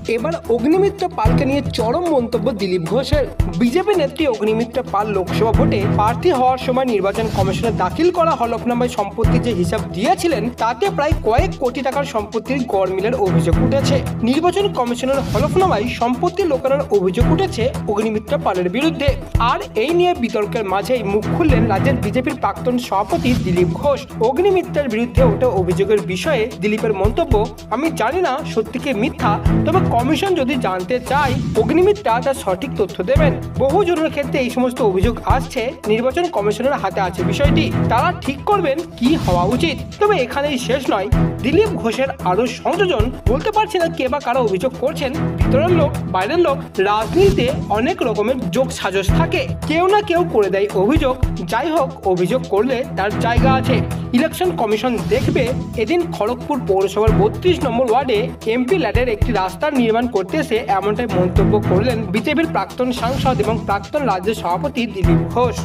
এবার অগ্নিমিত্র পালকে নিয়ে চরম মন্তব্য দিলীপ ঘোষের। বিজেপি নেত্রী অগ্নিমিত্র পাল লোকসভা ভোটে প্রার্থী হওয়ার সময় নির্বাচন কমিশনে দাখিল করা হলফনামায় সম্পত্তির যে হিসাব দিয়েছিলেন তাতে প্রায় কয়েক কোটি টাকার সম্পত্তির গড়মিলের অভিযোগ উঠেছে। নির্বাচন কমিশনের হলফনামায় সম্পত্তি লোকানোর অভিযোগ উঠেছে অগ্নিমিত্র পালের বিরুদ্ধে। আর এই নিয়ে বিতর্কের মাঝেই মুখ খুললেন রাজ্যের বিজেপির প্রাক্তন সভাপতি দিলীপ ঘোষ। অগ্নিমিত্রের বিরুদ্ধে ওঠা অভিযোগের বিষয়ে দিলীপের মন্তব্য, আমি জানি না সত্যি কি মিথ্যা, তবে কমিশন যদি জানতে চায় অগ্নিমিত্রা তার সঠিক তথ্য দেবেন। বহু জনের ক্ষেত্রে এই সমস্ত অভিযোগ আসছে, নির্বাচন কমিশনের হাতে আছে বিষয়টি, তারা ঠিক করবেন কি হওয়া উচিত। তবে এখানেই শেষ নয়, দিলীপ ঘোষের আরো সংযোজন, বলতে পারছি না কে বা কারা অভিযোগ করছেন। ভিতরের লোক বাইরের লোক, রাজনীতিতে অনেক রকমের যোগ সাজস থাকে, কেউ না কেউ করে দেয় অভিযোগ। যাই হোক, অভিযোগ করলে তার জায়গা আছে। ইলেকশন কমিশন দেখবে। এদিন খড়গপুর পৌরসভার 32 নম্বর ওয়ার্ডে এমপি ল্যাডের একটি রাস্তার নির্মাণ করতে এসে এমনটাই মন্তব্য করলেন বিজেপির প্রাক্তন সাংসদ এবং প্রাক্তন রাজ্য সভাপতি দিলীপ ঘোষ।